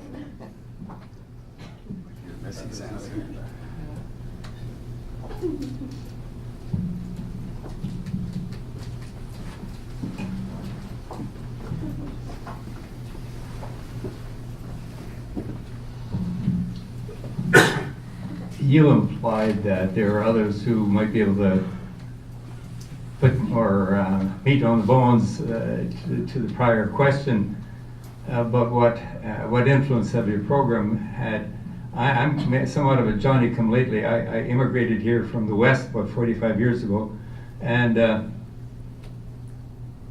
you implied that there are others who might be able to put more meat on the bones to the prior question about what influence have your program had. I'm somewhat of a Johnny-come-lately. I immigrated here from the West about 45 years ago, and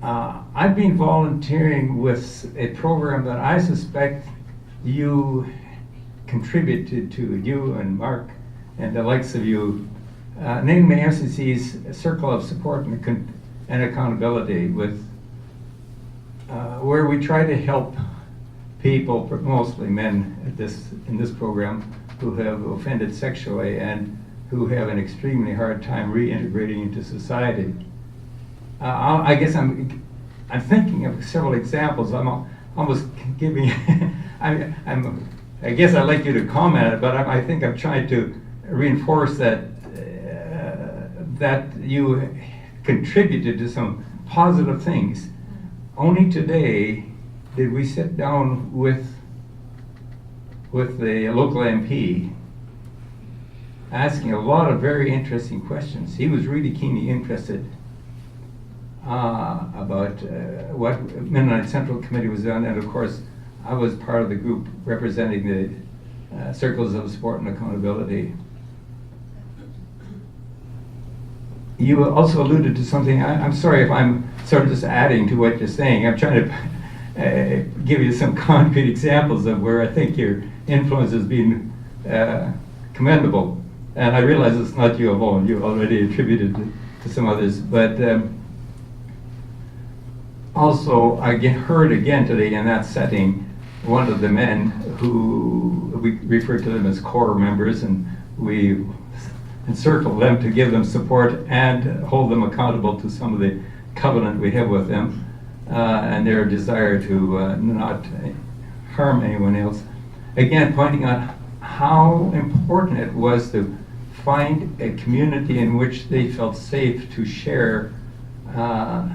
I've been volunteering with a program that I suspect you contributed to, you and Mark and the likes of you, namely MCC's Circle of Support and Accountability, with where we try to help people, mostly men in this program, who have offended sexually and who have an extremely hard time reintegrating into society. I guess I'm thinking of several examples. I'm almost giving. I guess I'd like you to comment, but I think I'm trying to reinforce that that you contributed to some positive things. Only today did we sit down with the local MP, asking a lot of very interesting questions. He was really keenly interested about what Mennonite Central Committee was doing, and of course I was part of the group representing the Circles of Support and Accountability. You also alluded to something. I'm sorry if I'm sort of just adding to what you're saying. I'm trying to give you some concrete examples of where I think your influence has been commendable. And I realize it's not you alone. You already attributed to some others. But also, I heard again today in that setting, one of the men who we refer to them as core members, and we encircle them to give them support and hold them accountable to some of the covenant we have with them and their desire to not harm anyone else. Again, pointing out how important it was to find a community in which they felt safe to share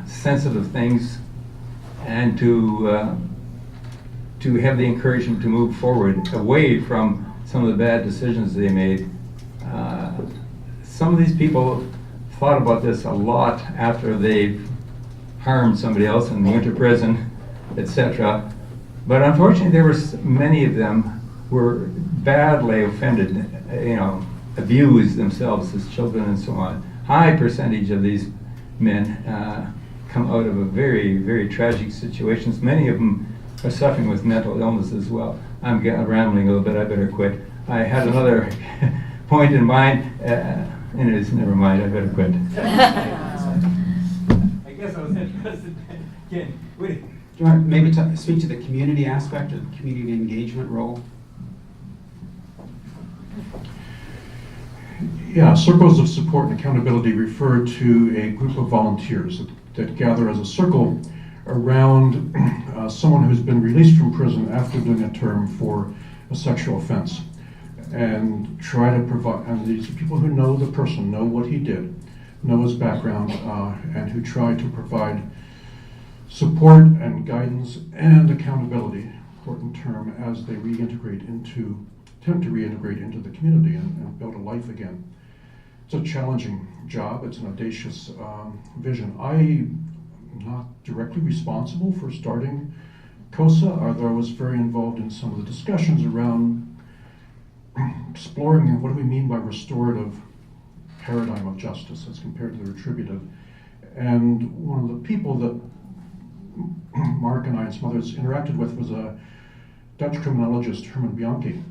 sensitive things and to have the encouragement to move forward away from some of the bad decisions they made. Some of these people thought about this a lot after they've harmed somebody else and went to prison, etc. But unfortunately, there were many of them were badly offended, abused themselves as children and so on. High percentage of these men come out of a very, very tragic situations. Many of them are suffering with mental illness as well. I'm rambling a little bit, I better quit. I had another point in mind, and it's never mind, I better quit. I guess I was interested again. Do you want to maybe speak to the community aspect or the community engagement role? Yeah, circles of support and accountability refer to a group of volunteers that gather as a circle around someone who's been released from prison after doing a term for a sexual offense, and try to provide, and these are people who know the person, know what he did, know his background, and who try to provide support and guidance and accountability, important term, as they attempt to reintegrate into the community and build a life again. It's a challenging job, it's an audacious vision. I'm not directly responsible for starting COSA, although I was very involved in some of the discussions around exploring what do we mean by restorative paradigm of justice as compared to the retributive. And one of the people that Mark and I and some others interacted with was a Dutch criminologist, Herman Bianchi,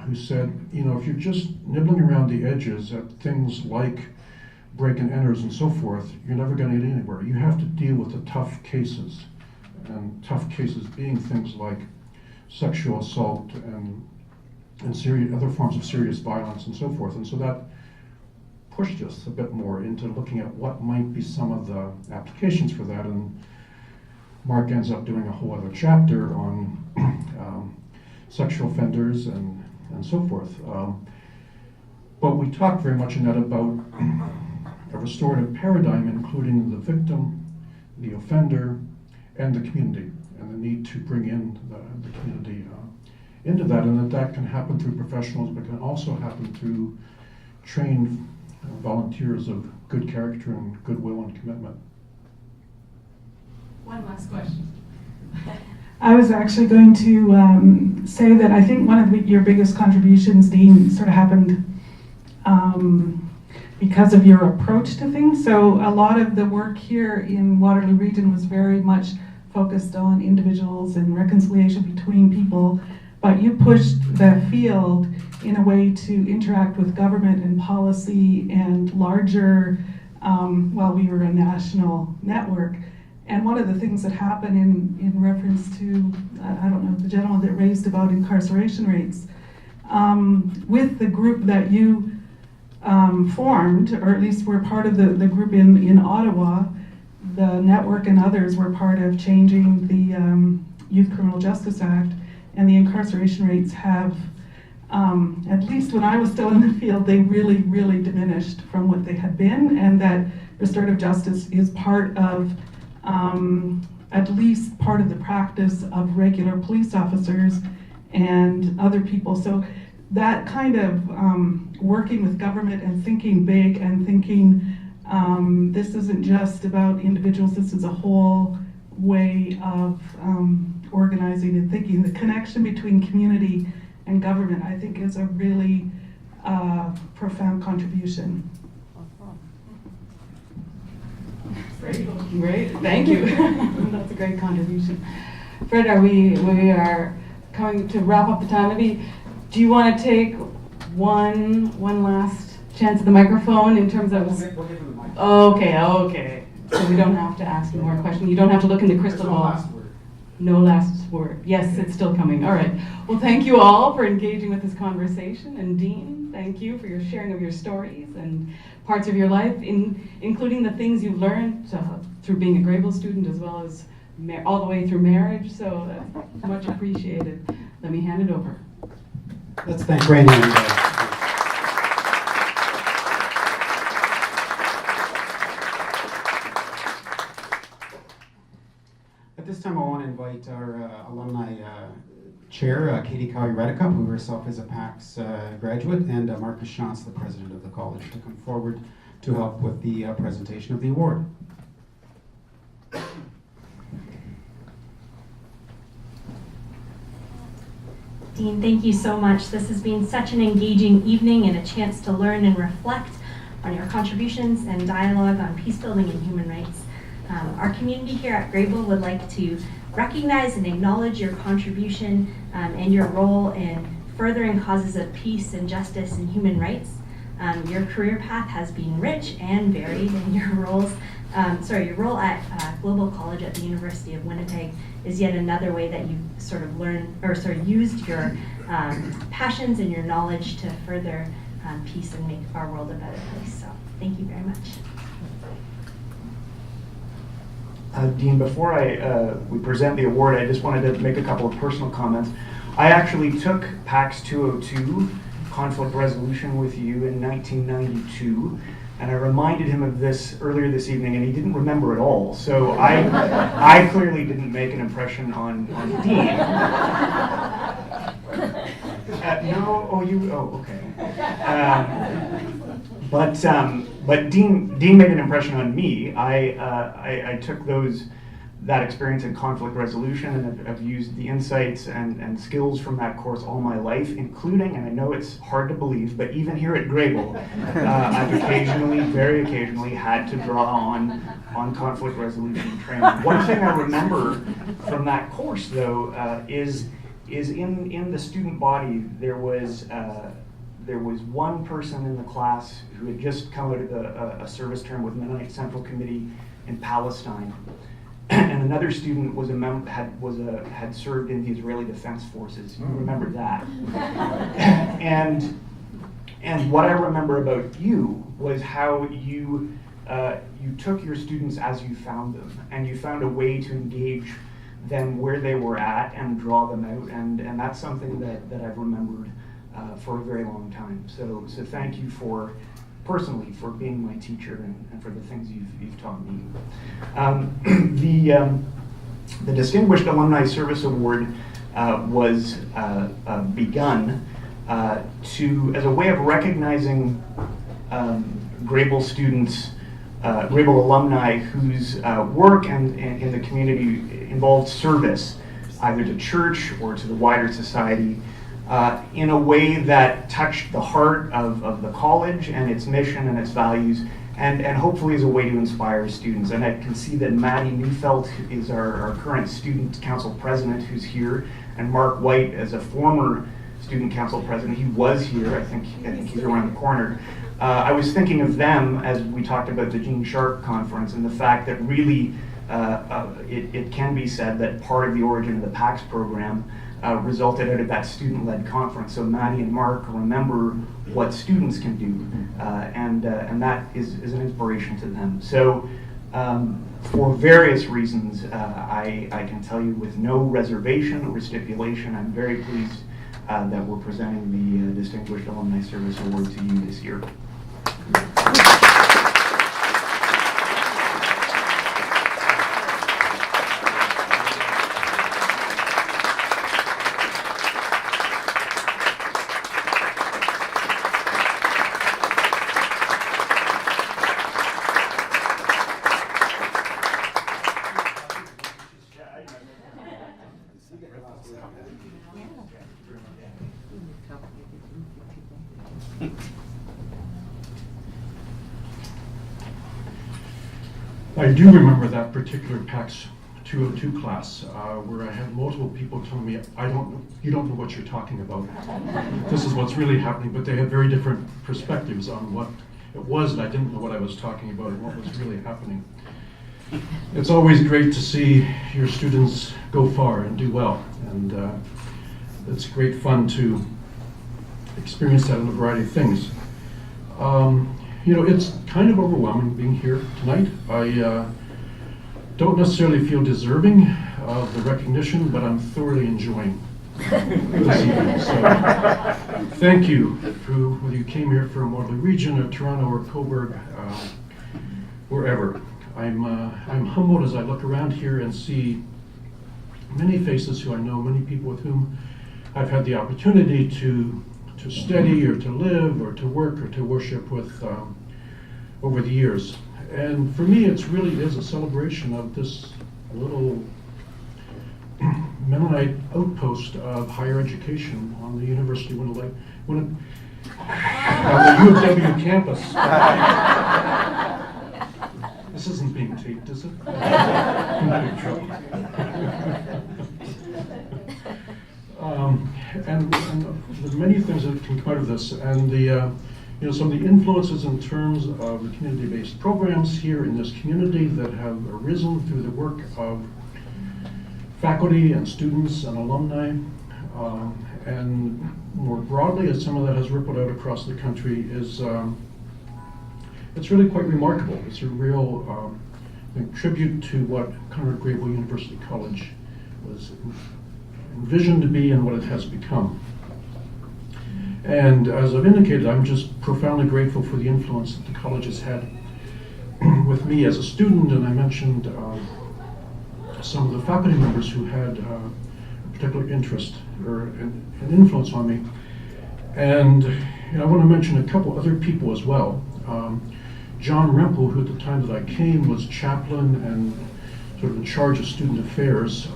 who said, if you're just nibbling around the edges at things like break and enters and so forth, you're never going to get anywhere. You have to deal with the tough cases, and tough cases being things like sexual assault and other forms of serious violence and so forth. And so that pushed us a bit more into looking at what might be some of the applications for that. And Mark ends up doing a whole other chapter on sexual offenders and so forth. But we talked very much in that about a restorative paradigm, including the victim, the offender, and the community, and the need to bring in the community into that, and that can happen through professionals, but can also happen through trained volunteers of good character and goodwill and commitment. One last question. I was actually going to say that I think one of your biggest contributions, Dean, sort of happened because of your approach to things. So a lot of the work here in Waterloo region was very much focused on individuals and reconciliation between people, but you pushed the field in a way to interact with government and policy and larger, we were a national network. And one of the things that happened in reference to, I don't know, the gentleman that raised about incarceration rates, with the group that you formed, or at least were part of the group in Ottawa, the network and others were part of changing the Youth Criminal Justice Act, and the incarceration rates have, at least when I was still in the field, they really, really diminished from what they had been, and that restorative justice is part of, at least part of the practice of regular police officers and other people. So that kind of working with government and thinking big and thinking this isn't just about individuals, this is a whole way of organizing and thinking. The connection between community and government, I think, is a really profound contribution. Great, thank you. That's a great contribution. Fred, we are coming to wrap up the time. Maybe, do you want to take one last chance at the microphone in terms of? We'll give him the mic. Okay. So we don't have to ask you more questions. You don't have to look in the crystal ball. Last word. No last word. Yes, it's still coming. All right. Well, thank you all for engaging with this conversation. And Dean, thank you for your sharing of your stories and parts of your life, including the things you learned through being a Grebel student, as well as all the way through marriage. So much appreciated. Let me hand it over. Let's thank Reina. At this time, I want to invite our alumni chair, Katie Cowie-Redicup, who herself is a PAX graduate, and Marcus Shantz, the president of the college, to come forward to help with the presentation of the award. Dean, thank you so much. This has been such an engaging evening and a chance to learn and reflect on your contributions and dialogue on peace building and human rights. Our community here at Grebel would like to recognize and acknowledge your contribution and your role in furthering causes of peace and justice and human rights. Your career path has been rich and varied, and your role at Global College at the University of Winnipeg is yet another way that you sort of used your passions and your knowledge to further peace and make our world a better place. So thank you very much. Dean, before we present the award, I just wanted to make a couple of personal comments. I actually took PAX 202, conflict resolution, with you in 1992, and I reminded him of this earlier this evening, and he didn't remember at all. So I clearly didn't make an impression on Dean. Okay. But Dean made an impression on me. I took that experience in conflict resolution, and I've used the insights and skills from that course all my life, including, and I know it's hard to believe, but even here at Grebel, I've very occasionally had to draw on conflict resolution training. One thing I remember from that course, though, is in the student body there was one person in the class who had just come out of a service term with Mennonite Central Committee in Palestine, and another student had served in the Israeli Defense Forces. You remember that? And what I remember about you was how you took your students as you found them, and you found a way to engage them where they were at and draw them out, and that's something that I've remembered for a very long time. So thank you personally for being my teacher and for the things you've taught me. The Distinguished Alumni Service Award was begun as a way of recognizing Grebel students, Grebel alumni whose work in the community involved service, either to church or to the wider society, in a way that touched the heart of the college and its mission and its values, and hopefully as a way to inspire students. And I can see that Reina Neufeldt is our current student council president who's here, and Mark White as a former student council president. He was here, I think he's around the corner. I was thinking of them as we talked about the Gene Sharp conference and the fact that really it can be said that part of the origin of the PAX program resulted out of that student-led conference. So Maddie and Mark remember what students can do, and that is an inspiration to them. So for various reasons, I can tell you with no reservation or stipulation, I'm very pleased that we're presenting the Distinguished Alumni Service Award to you this year. I do remember that particular PAX 202 class where I had multiple people telling me, you don't know what you're talking about. This is what's really happening, but they had very different perspectives on what it was, and I didn't know what I was talking about and what was really happening. It's always great to see your students go far and do well, and it's great fun to experience that in a variety of things. It's kind of overwhelming being here tonight. I don't necessarily feel deserving of the recognition, but I'm thoroughly enjoying this evening. So thank you, whether you came here from Waterloo Region or Toronto or Coburg, wherever. I'm humbled as I look around here and see many faces who I know, many people with whom I've had the opportunity to study or to live or to work or to worship with over the years. And for me, it really is a celebration of this little Mennonite outpost of higher education on the University of on the U of W campus. This isn't being taped, is it? I'm in big trouble. And the many things that can come out of this, and some of the influences in terms of the community-based programs here in this community that have arisen through the work of faculty and students and alumni, and more broadly, as some of that has rippled out across the country, is it's really quite remarkable. It's a real tribute to what Conrad Grebel University College was envisioned to be and what it has become. And as I've indicated, I'm just profoundly grateful for the influence that the college has had with me as a student, and I mentioned some of the faculty members who had a particular interest or an influence on me. And I want to mention a couple other people as well. John Rempel, who at the time that I came was chaplain and sort of in charge of student affairs,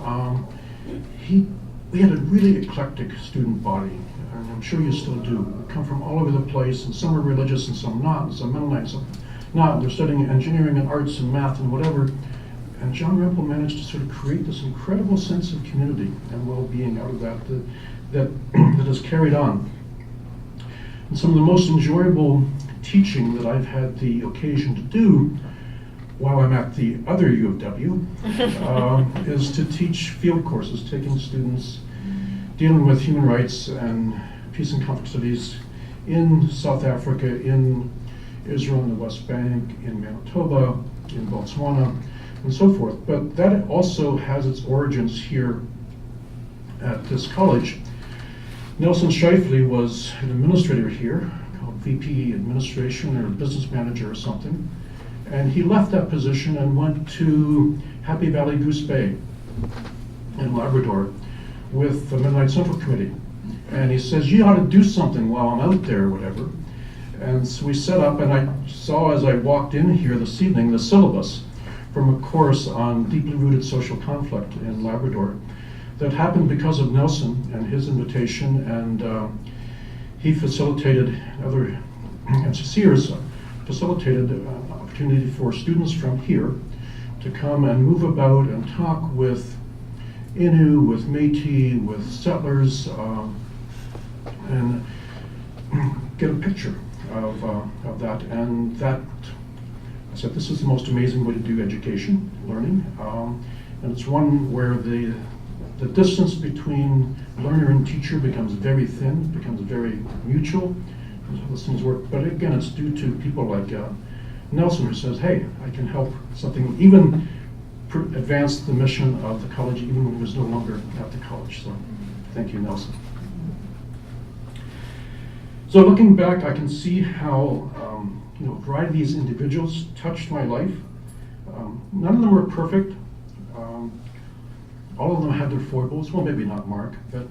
we had a really eclectic student body, and I'm sure you still do. We come from all over the place, and some are religious and some not, and some Mennonite, some not. They're studying engineering and arts and math and whatever. And John Rempel managed to sort of create this incredible sense of community and well-being out of that has carried on. And some of the most enjoyable teaching that I've had the occasion to do while I'm at the other U of W is to teach field courses, taking students dealing with human rights and peace and conflict studies in South Africa, in Israel, in the West Bank, in Manitoba, in Botswana, and so forth. But that also has its origins here at this college. Nelson Shifley was an administrator here, called VP Administration or Business Manager or something. And he left that position and went to Happy Valley Goose Bay in Labrador, with the Midnight Central Committee. And he says, you ought to do something while I'm out there or whatever. And so we set up, and I saw as I walked in here this evening the syllabus from a course on deeply rooted social conflict in Labrador that happened because of Nelson and his invitation, and he facilitated, other MCCers facilitated an opportunity for students from here to come and move about and talk with Innu, with Métis, with settlers, and get a picture of that. And that, I said, this is the most amazing way to do education, learning, and it's one where the distance between learner and teacher becomes very thin, becomes very mutual. That's how those things work. But again, it's due to people like Nelson, who says, hey, I can help something, even advance the mission of the college, even when he was no longer at the college. So thank you, Nelson. So looking back, I can see how a variety of these individuals touched my life. None of them were perfect. All of them had their foibles. Well, maybe not Mark, but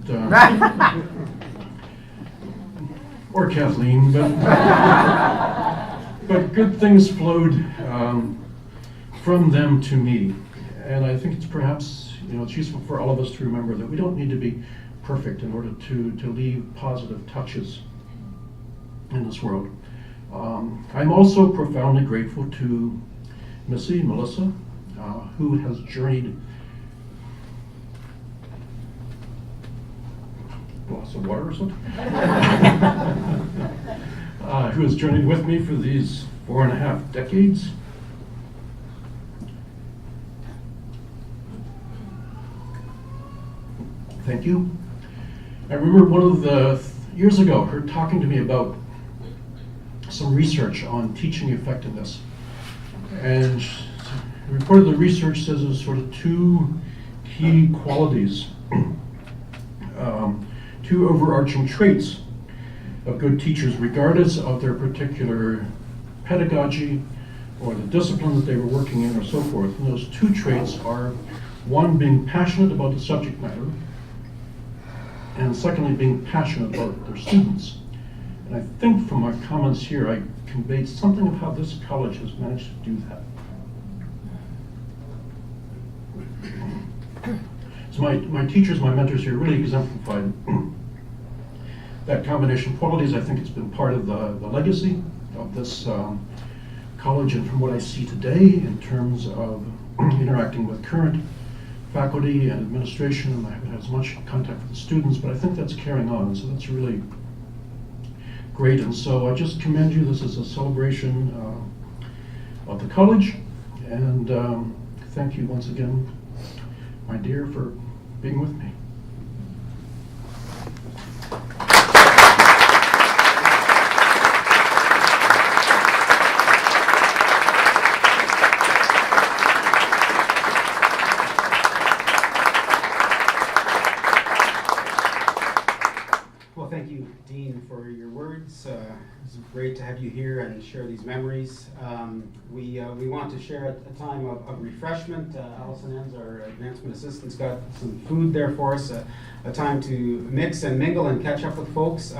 or Kathleen, but good things flowed from them to me. And I think it's perhaps it's useful for all of us to remember that we don't need to be perfect in order to leave positive touches in this world. I'm also profoundly grateful to Missy, Melissa, who has journeyed, glass of water or something? Who has journeyed with me for these 4.5 decades. Thank you. I remember one of the years ago, her talking to me about some research on teaching effectiveness. And she reported the research says there's sort of two key qualities, two overarching traits of good teachers, regardless of their particular pedagogy or the discipline that they were working in or so forth. And those two traits are, one, being passionate about the subject matter, and secondly, being passionate about their students. And I think from my comments here, I conveyed something of how this college has managed to do that. So my teachers, my mentors here really exemplified that combination of qualities. I think it's been part of the legacy of this college, and from what I see today in terms of interacting with current faculty and administration, and I haven't had as much contact with the students, but I think that's carrying on, and so that's really great. And so I just commend you. This is a celebration of the college, and thank you once again, my dear, for being with me. Well, thank you, Dean, for your words. It's great to have you here and share these memories. We want to share a time of refreshment. Allison Enns, our advancement assistant's got some food there for us, a time to mix and mingle and catch up with folks.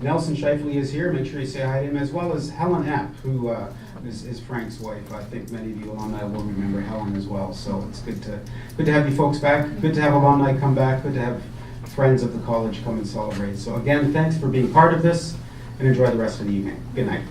Nelson Shifley is here. Make sure you say hi to him, as well as Helen Epp, who is Frank's wife. I think many of you alumni will remember Helen as well. So it's good to have you folks back. Good to have alumni come back. Good to have friends of the college come and celebrate. So again, thanks for being part of this, and enjoy the rest of the evening. Good night.